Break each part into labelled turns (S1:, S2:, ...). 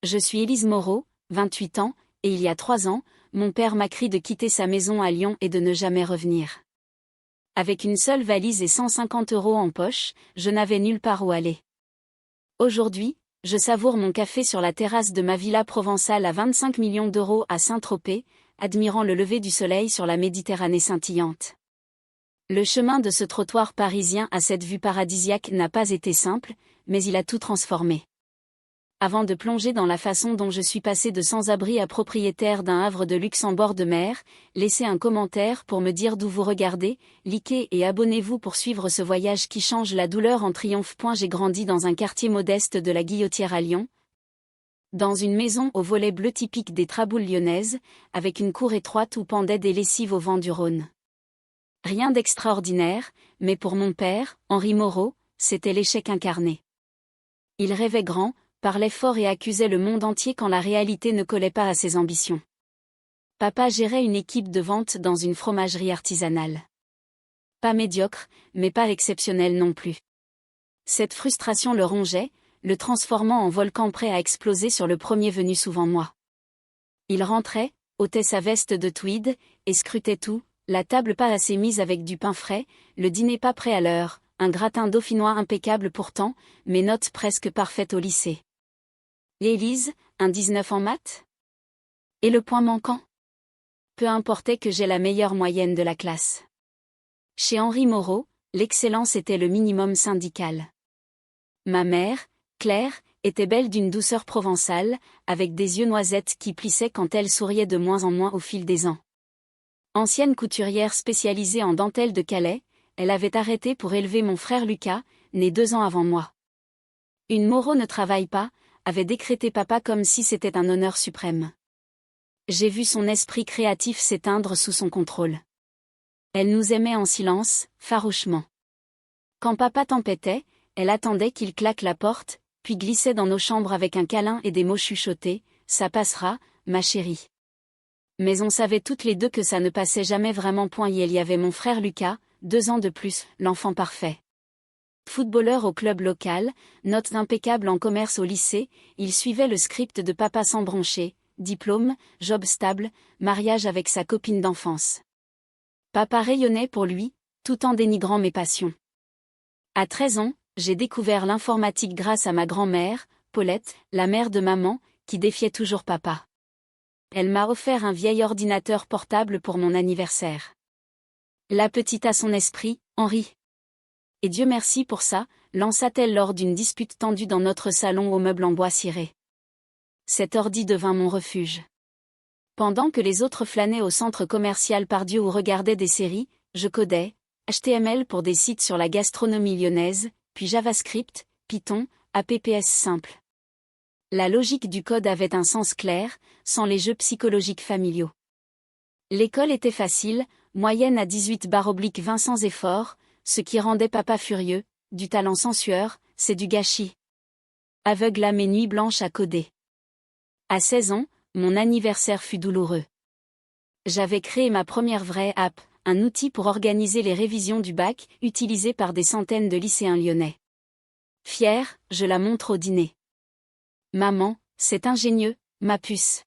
S1: Je suis Élise Moreau, 28 ans, et il y a 3 ans, mon père m'a crié de quitter sa maison à Lyon et de ne jamais revenir. Avec une seule valise et 150 € en poche, je n'avais nulle part où aller. Aujourd'hui, je savoure mon café sur la terrasse de ma villa provençale à 25 millions d'euros à Saint-Tropez, admirant le lever du soleil sur la Méditerranée scintillante. Le chemin de ce trottoir parisien à cette vue paradisiaque n'a pas été simple, mais il a tout transformé. Avant de plonger dans la façon dont je suis passé de sans-abri à propriétaire d'un havre de luxe en bord de mer, laissez un commentaire pour me dire d'où vous regardez, likez et abonnez-vous pour suivre ce voyage qui change la douleur en triomphe. J'ai grandi dans un quartier modeste de la Guillotière à Lyon, dans une maison aux volets bleus typique des traboules lyonnaises, avec une cour étroite où pendaient des lessives au vent du Rhône. Rien d'extraordinaire, mais pour mon père, Henri Moreau, c'était l'échec incarné. Il rêvait grand, parlait fort et accusait le monde entier quand la réalité ne collait pas à ses ambitions. Papa gérait une équipe de vente dans une fromagerie artisanale. Pas médiocre, mais pas exceptionnelle non plus. Cette frustration le rongeait, le transformant en volcan prêt à exploser sur le premier venu souvent moi. Il rentrait, ôtait sa veste de tweed, et scrutait tout, la table pas assez mise avec du pain frais, le dîner pas prêt à l'heure, un gratin dauphinois impeccable pourtant, mes notes presque parfaites au lycée. Et Élise, un 19 en maths? Et le point manquant? Peu importait que j'ai la meilleure moyenne de la classe. Chez Henri Moreau, l'excellence était le minimum syndical. Ma mère, Claire, était belle d'une douceur provençale, avec des yeux noisettes qui plissaient quand elle souriait de moins en moins au fil des ans. Ancienne couturière spécialisée en dentelle de Calais, elle avait arrêté pour élever mon frère Lucas, né 2 ans avant moi. Une Moreau ne travaille pas, avait décrété papa comme si c'était un honneur suprême. J'ai vu son esprit créatif s'éteindre sous son contrôle. Elle nous aimait en silence, farouchement. Quand papa tempêtait, elle attendait qu'il claque la porte, puis glissait dans nos chambres avec un câlin et des mots chuchotés, « Ça passera, ma chérie ». Mais on savait toutes les deux que ça ne passait jamais vraiment. Et il y avait mon frère Lucas, 2 ans de plus, l'enfant parfait. Footballeur au club local, notes impeccables en commerce au lycée, il suivait le script de papa sans broncher, diplôme, job stable, mariage avec sa copine d'enfance. Papa rayonnait pour lui, tout en dénigrant mes passions. À 13 ans, j'ai découvert l'informatique grâce à ma grand-mère, Paulette, la mère de maman, qui défiait toujours papa. Elle m'a offert un vieil ordinateur portable pour mon anniversaire. La petite a son esprit, Henri. Et Dieu merci pour ça, lança-t-elle lors d'une dispute tendue dans notre salon aux meubles en bois ciré. Cet ordi devint mon refuge. Pendant que les autres flânaient au centre commercial Pardieu ou regardaient des séries, je codais, HTML pour des sites sur la gastronomie lyonnaise, puis JavaScript, Python, APPS simple. La logique du code avait un sens clair, sans les jeux psychologiques familiaux. L'école était facile, moyenne à 18/20 sans effort, ce qui rendait papa furieux, du talent sans sueur, c'est du gâchis. Aveugle à mes nuits blanches à coder. À 16 ans, mon anniversaire fut douloureux. J'avais créé ma première vraie app, un outil pour organiser les révisions du bac, utilisé par des centaines de lycéens lyonnais. Fière, je la montre au dîner. Maman, c'est ingénieux, ma puce.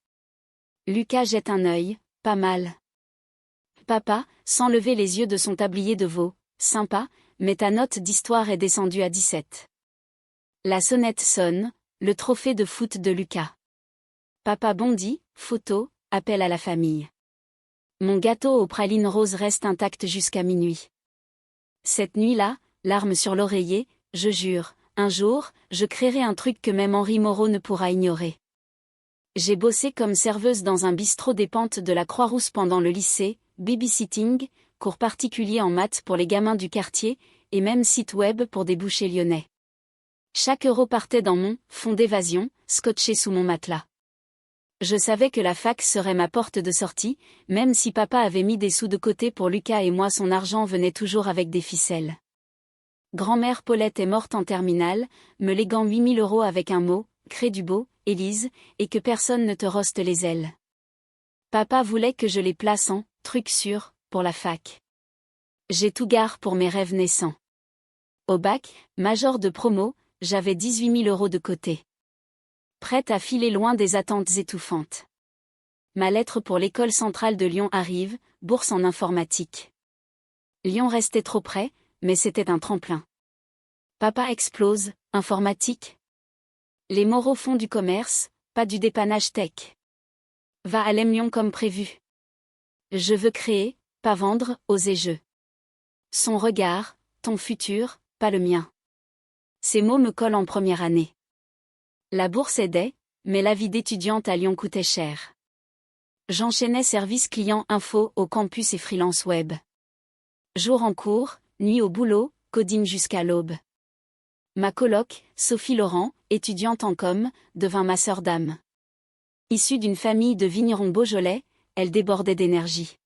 S1: Lucas jette un œil, pas mal. Papa, sans lever les yeux de son tablier de veau, sympa, mais ta note d'histoire est descendue à 17. La sonnette sonne, le trophée de foot de Lucas. Papa bondit, photo, appel à la famille. Mon gâteau aux pralines roses reste intact jusqu'à minuit. Cette nuit-là, larmes sur l'oreiller, je jure, un jour, je créerai un truc que même Henri Moreau ne pourra ignorer. J'ai bossé comme serveuse dans un bistrot des pentes de la Croix-Rousse pendant le lycée, babysitting, cours particuliers en maths pour les gamins du quartier, et même site web pour des bouchers lyonnais. Chaque euro partait dans mon fonds d'évasion, scotché sous mon matelas. Je savais que la fac serait ma porte de sortie, même si papa avait mis des sous de côté pour Lucas et moi son argent venait toujours avec des ficelles. Grand-mère Paulette est morte en terminale, me léguant 8 000 € avec un mot, crée du beau, Élise, et que personne ne te roste les ailes. Papa voulait que je les place en truc sûr, pour la fac. J'ai tout gare pour mes rêves naissants. Au bac, major de promo, j'avais 18 000 € de côté. Prête à filer loin des attentes étouffantes. Ma lettre pour l'école centrale de Lyon arrive, bourse en informatique. Lyon restait trop près, mais c'était un tremplin. Papa explose, informatique. Les moraux font du commerce, pas du dépannage tech. Va à l'EM Lyon comme prévu. Je veux créer, pas vendre, oser je. Son regard, ton futur, pas le mien. Ces mots me collent en première année. La bourse aidait, mais la vie d'étudiante à Lyon coûtait cher. J'enchaînais service client info au campus et freelance web. Jour en cours, nuit au boulot, coding jusqu'à l'aube. Ma coloc, Sophie Laurent, étudiante en com, devint ma sœur d'âme. Issue d'une famille de vignerons beaujolais, elle débordait d'énergie.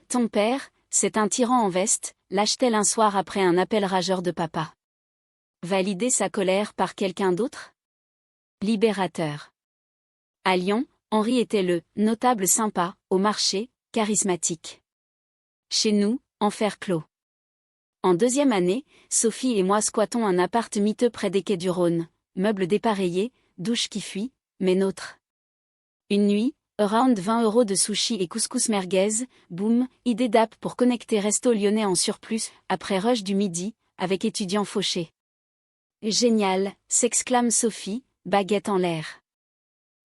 S1: Ton père, c'est un tyran en veste, lâche-t-elle un soir après un appel rageur de papa. Valider sa colère par quelqu'un d'autre ? Libérateur. À Lyon, Henri était le « notable sympa » au marché, charismatique. Chez nous, enfer clos. En deuxième année, Sophie et moi squattons un appart miteux près des quais du Rhône, meubles dépareillés, douche qui fuit, mais nôtre. Une nuit, around 20 € de sushi et couscous merguez, boum, idée d'app pour connecter resto lyonnais en surplus, après rush du midi, avec étudiants fauchés. Génial, s'exclame Sophie, baguette en l'air.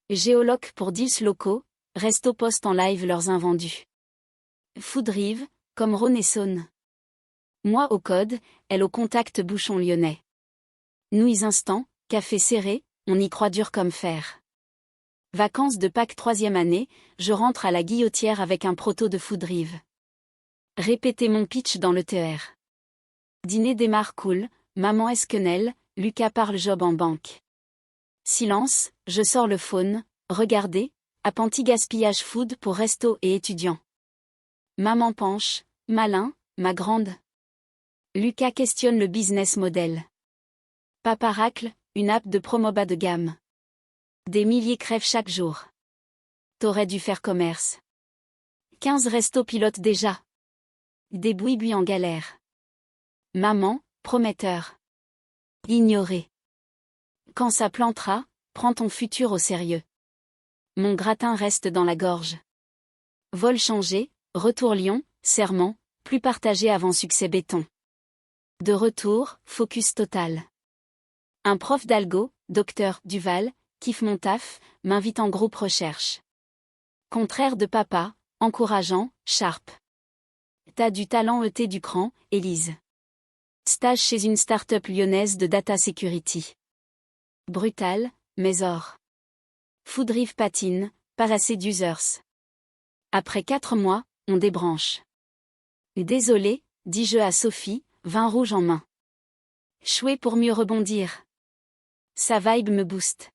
S1: Géoloc pour deals locaux, resto poste en live leurs invendus. Foodrive, comme Rhône et Saône. Moi au code, elle au contact bouchon lyonnais. Nouilles instant, café serré, on y croit dur comme fer. Vacances de Pâques 3e année, je rentre à la Guillotière avec un proto de Foodrive. Répétez mon pitch dans le TER. Dîner démarre cool, maman esquenelle, Lucas parle job en banque. Silence, je sors le phone, regardez, appentis gaspillage food pour resto et étudiants. Maman penche, malin, ma grande. Lucas questionne le business model. Papa racle, une app de promo bas de gamme. Des milliers crèvent chaque jour. T'aurais dû faire commerce. 15 restos pilotent déjà. Des bouis en galère. Maman, prometteur. Ignoré. Quand ça plantera, prends ton futur au sérieux. Mon gratin reste dans la gorge. Vol changé, retour Lyon, serment, plus partagé avant succès béton. De retour, focus total. Un prof d'algo, Dr Duval, kiffe mon taf, m'invite en groupe recherche. Contraire de papa, encourageant, sharp. T'as du talent ET du cran, Élise. Stage chez une start-up lyonnaise de data security. Brutal, mais or. Foodrive patine, pas assez d'users. Après 4 mois, on débranche. Désolé, dis-je à Sophie, vin rouge en main. Choué pour mieux rebondir. Sa vibe me booste.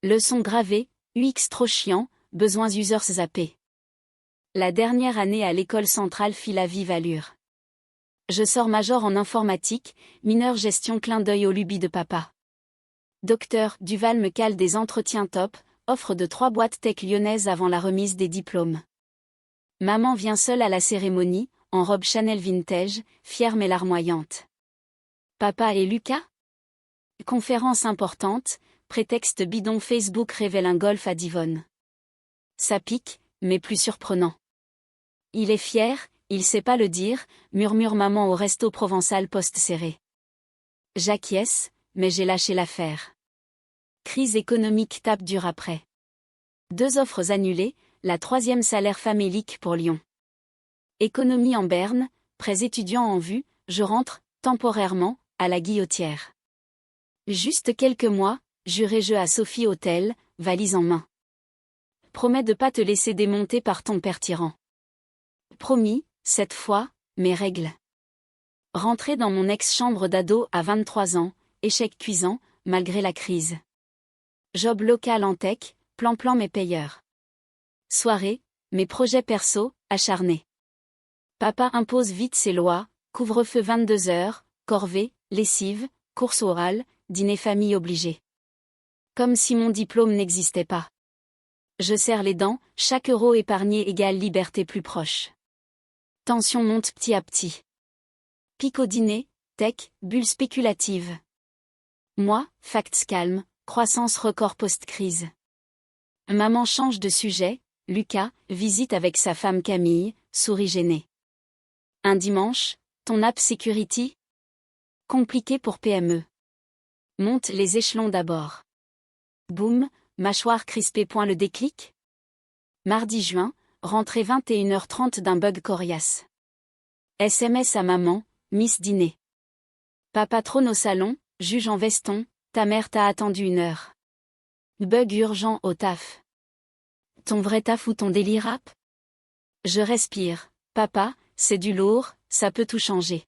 S1: Leçon gravée, UX trop chiant, besoins users zappés. La dernière année à l'école centrale fit la vive allure. Je sors major en informatique, mineur gestion clin d'œil aux lubies de papa. Docteur Duval me cale des entretiens top, offre de 3 boîtes tech lyonnaises avant la remise des diplômes. Maman vient seule à la cérémonie, en robe Chanel vintage, fière mais larmoyante. Papa et Lucas ? Conférence importante, prétexte bidon Facebook révèle un golf à Divonne. Ça pique, mais plus surprenant. Il est fier, il sait pas le dire, murmure maman au resto provençal post-serré. J'acquiesce, mais j'ai lâché l'affaire. Crise économique tape dur après. 2 offres annulées, la 3e salaire famélique pour Lyon. Économie en berne, prêts étudiants en vue, je rentre, temporairement, à la Guillotière. Juste quelques mois, jurai-je à Sophie Hôtel, valise en main. Promets de pas te laisser démonter par ton père tyran. Promis, cette fois, mes règles. Rentrer dans mon ex-chambre d'ado à 23 ans, échec cuisant, malgré la crise. Job local en tech, plan mais payeur. Soirée, mes projets perso, acharnés. Papa impose vite ses lois, couvre-feu 22 heures, corvée, lessive, course orale, dîner famille obligé. Comme si mon diplôme n'existait pas. Je serre les dents, chaque euro épargné égale liberté plus proche. Tension monte petit à petit. Pic au dîner, tech, bulle spéculative. Moi, facts calme, croissance record post-crise. Maman change de sujet, Lucas, visite avec sa femme Camille, sourit gênée. Un dimanche, ton app Security? Compliqué pour PME. Monte les échelons d'abord. Boum, mâchoire crispée. Le déclic? Mardi juin, rentrée 21h30 d'un bug coriace. SMS à maman, Miss Dîner. Papa trône au salon, juge en veston, ta mère t'a attendu 1 heure. Bug urgent au taf. Ton vrai taf ou ton délire app? Je respire, papa, c'est du lourd, ça peut tout changer.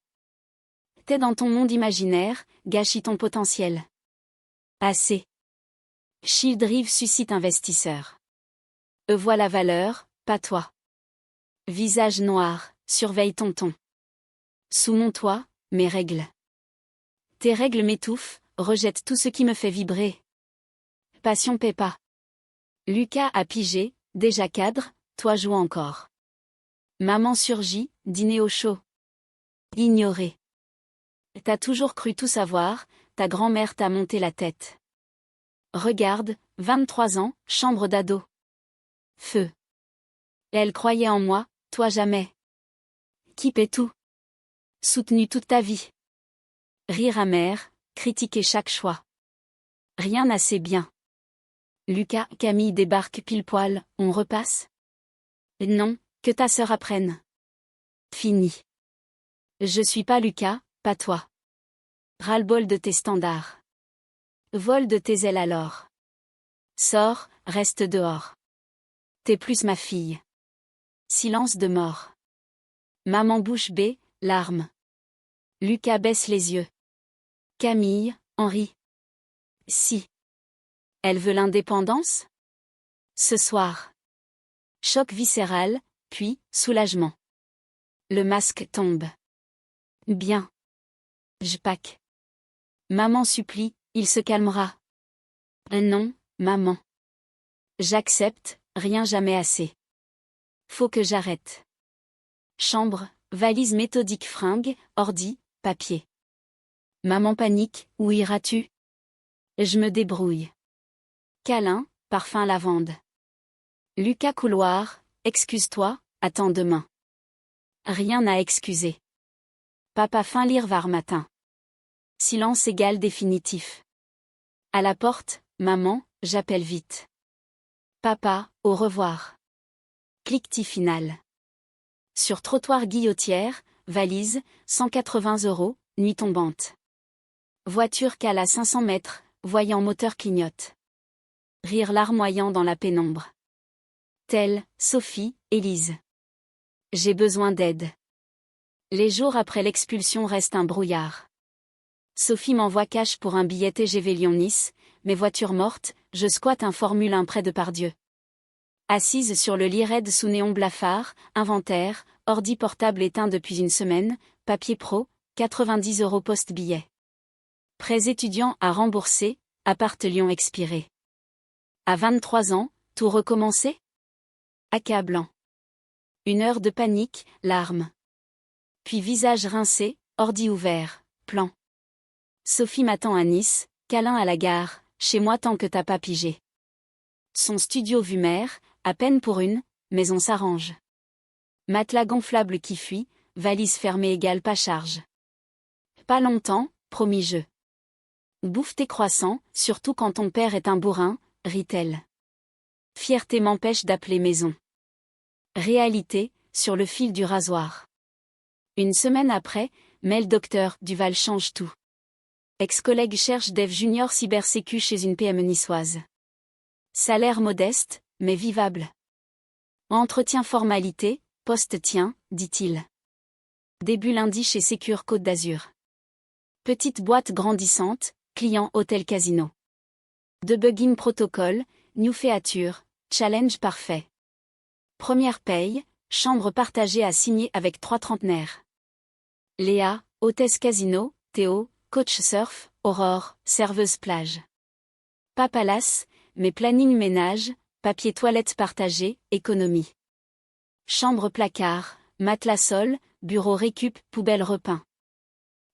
S1: T'es dans ton monde imaginaire, gâchis ton potentiel. Assez. Shield Rive suscite investisseur. Eux voient la valeur, pas toi. Visage noir, surveille tonton. Sous mon toit, mes règles. Tes règles m'étouffent, rejette tout ce qui me fait vibrer. Passion paie pas. Lucas a pigé, déjà cadre, toi joue encore. Maman surgit, dîner au chaud. Ignoré. T'as toujours cru tout savoir, ta grand-mère t'a monté la tête. Regarde, 23 ans, chambre d'ado. Feu. Elle croyait en moi, toi jamais. Qui paie tout? Soutenu toute ta vie. Rire amer, critiquer chaque choix. Rien assez bien. Lucas, Camille débarque pile poil, on repasse? Non, que ta sœur apprenne. Fini. Je suis pas Lucas, pas toi. Ras-le-bol de tes standards. Vol de tes ailes alors. Sors, reste dehors. T'es plus ma fille. Silence de mort. Maman bouche bée, larmes. Lucas baisse les yeux. Camille, Henri. Si. Elle veut l'indépendance? Ce soir. Choc viscéral, puis, soulagement. Le masque tombe. Bien. J'pack. Maman supplie, il se calmera. Non, maman. J'accepte, rien jamais assez. Faut que j'arrête. Chambre, valise méthodique fringues, ordi, papier. Maman panique, où iras-tu? Je me débrouille. Câlin, parfum lavande. Lucas couloir, excuse-toi, attends demain. Rien à excuser. Papa fin lire var matin. Silence égal définitif. À la porte, maman, j'appelle vite. Papa, au revoir. Cliquetis final. Sur trottoir Guillotière, valise, 180 €, nuit tombante. Voiture cale à 500 mètres, voyant moteur clignote. Rire larmoyant dans la pénombre. Telle, Sophie, Élise. J'ai besoin d'aide. Les jours après l'expulsion restent un brouillard. Sophie m'envoie cash pour un billet TGV Lyon-Nice, mes voitures mortes, je squatte un Formule 1 près de Pardieu. Assise sur le lit raide sous néon blafard, inventaire, ordi portable éteint depuis une semaine, papier pro, 90 € post-billet. Prêts étudiants à rembourser, appart Lyon expiré. À 23 ans, tout recommencer? Accablant. 1 heure de panique, larmes. Puis visage rincé, ordi ouvert, plan. Sophie m'attend à Nice, câlin à la gare, chez moi tant que t'as pas pigé. Son studio vue mer, à peine pour une, mais on s'arrange. Matelas gonflable qui fuit, valise fermée égale pas charge. Pas longtemps, promis je. Bouffe tes croissants, surtout quand ton père est un bourrin, rit-elle. Fierté m'empêche d'appeler maison. Réalité, sur le fil du rasoir. Une semaine après, mail docteur, Duval change tout. Ex-collègue cherche dev junior cybersécu chez une PME niçoise. Salaire modeste, mais vivable. Entretien formalité, poste tien, dit-il. Début lundi chez Sécure Côte d'Azur. Petite boîte grandissante, client hôtel casino. Debugging protocole, new feature, challenge parfait. Première paye, chambre partagée à signer avec 3 trentenaires. Léa, hôtesse casino, Théo, coach surf, Aurore, serveuse plage. Pas palace, mais planning ménage, papier toilette partagé, économie. Chambre placard, matelas sol, bureau récup, poubelle repeint.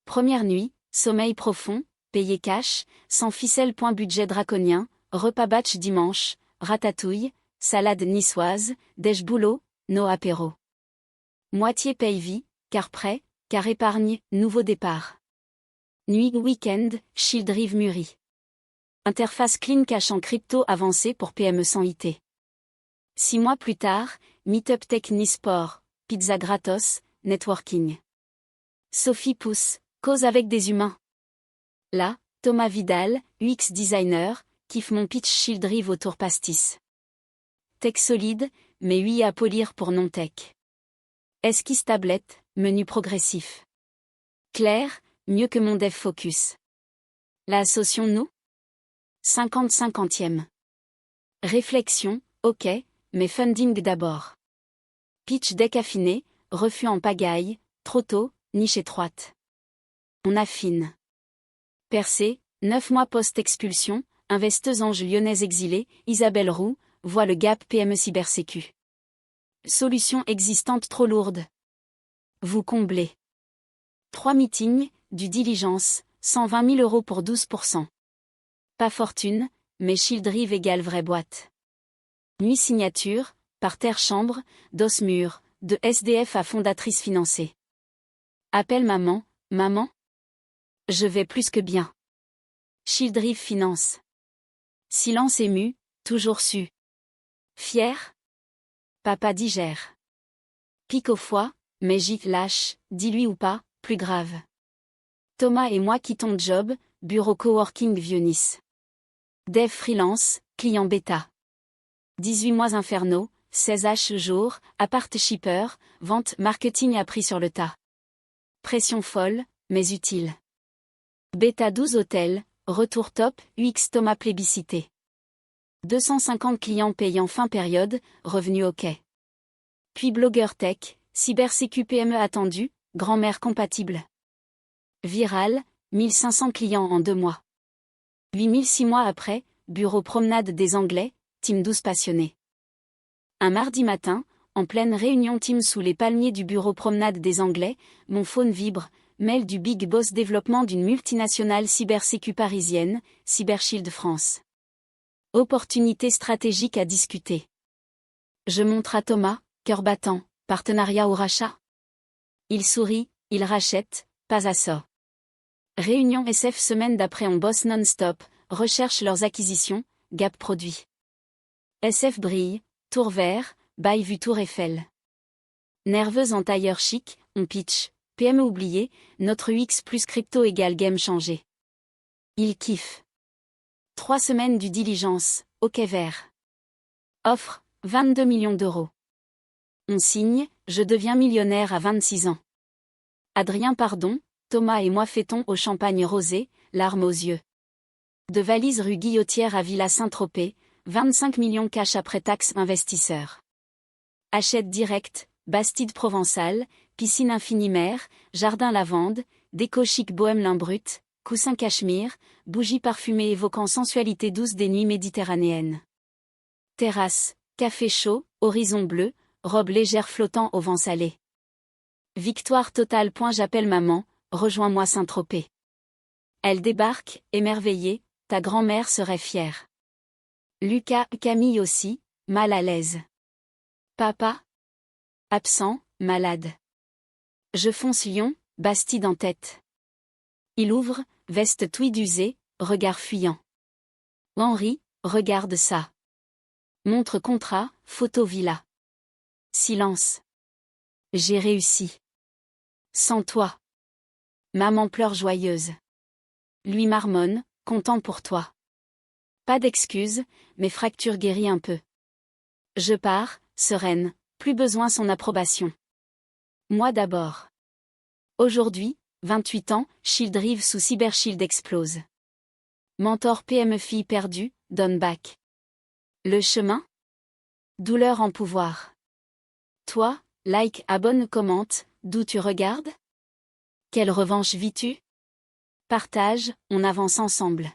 S1: Première nuit, sommeil profond, payé cash, sans ficelle. Budget draconien, repas batch dimanche, ratatouille, salade niçoise, déj boulot, no apéro. Moitié paye-vie, car prêt, car épargne, nouveau départ. Nuit week-end, Childrive mûri. Interface Clean Cash en crypto avancée pour PME sans IT. 6 mois plus tard, Meetup Tech Nisport, pizza gratos, networking. Sophie Pousse, cause avec des humains. Là, Thomas Vidal, UX designer, kiffe mon pitch Childrive autour pastis. Tech solide, mais UI à polir pour non-tech. Esquisse tablette, menu progressif. Clair, mieux que mon dev focus. La associons-nous 50-50e. Réflexion, ok, mais funding d'abord. Pitch deck affiné, refus en pagaille, trop tôt, niche étroite. On affine. Percé, 9 mois post-expulsion, investeuse ange lyonnaise exilée, Isabelle Roux, voit le gap PME cybersécu. Solution existante trop lourde. Vous comblez. 3 meetings, du diligence, 120 000 € pour 12%. Pas fortune, mais Childrive égale vraie boîte. Nuit signature, parterre chambre, dos mur, de SDF à fondatrice financée. Appelle maman, maman. Je vais plus que bien. Childrive finance. Silence ému, toujours su. Fier. Papa digère. Pique au foie, mais J lâche, dis-lui ou pas, plus grave. Thomas et moi quittons job, bureau coworking Vieux-Nice. Dev freelance, client bêta. 18 mois infernaux, 16h jours, appart shipper, vente, marketing appris sur le tas. Pression folle, mais utile. Bêta 12 hôtels, retour top, UX Thomas plébiscité. 250 clients payants fin période, revenu ok. Puis blogueur tech, cybersécu PME attendu, grand-mère compatible. Viral, 1500 clients en 2 mois. 8006 mois après, bureau promenade des Anglais, team 12 passionnés. Un mardi matin, en pleine réunion team sous les palmiers du bureau promenade des Anglais, mon phone vibre, mail du big boss développement d'une multinationale cybersécu parisienne, Cybershield France. Opportunité stratégique à discuter. Je montre à Thomas, cœur battant, partenariat au rachat. Il sourit, il rachète, pas à ça. Réunion SF semaine d'après on bosse non-stop, recherche leurs acquisitions, gap produit. SF brille, tour vert, bail vue tour Eiffel. Nerveuse en tailleur chic, on pitch, PME oublié, notre UX plus crypto égale game changé. Il kiffe. 3 semaines du diligence, ok vert. Offre, 22 millions €. On signe, je deviens millionnaire à 26 ans. Adrien pardon, Thomas et moi fêtons au champagne rosé, larmes aux yeux. De valise rue Guillotière à Villa Saint-Tropez, 25 millions cash après taxe investisseur. Achète direct, Bastide provençale, piscine infinie mer, jardin lavande, déco chic bohème lin brut, coussin cachemire, bougies parfumées évoquant sensualité douce des nuits méditerranéennes. Terrasse, café chaud, horizon bleu, robe légère flottant au vent salé. Victoire totale. J'appelle maman, rejoins-moi Saint-Tropez. Elle débarque, émerveillée, ta grand-mère serait fière. Lucas, Camille aussi, mal à l'aise. Papa? Absent, malade. Je fonce Lyon, Bastide en tête. Il ouvre, veste tweed usée, regard fuyant. Henri, regarde ça. Montre contrat, photo villa. Silence. J'ai réussi. Sans toi. Maman pleure joyeuse. Lui marmonne, content pour toi. Pas d'excuses, mais fracture guérie un peu. Je pars, sereine, plus besoin son approbation. Moi d'abord. Aujourd'hui, 28 ans, Childrive sous Cybershield explose. Mentor PME fille perdue, donne back. Le chemin? Douleur en pouvoir. Toi, like, abonne, commente, d'où tu regardes? Quelle revanche vis-tu? Partage, on avance ensemble.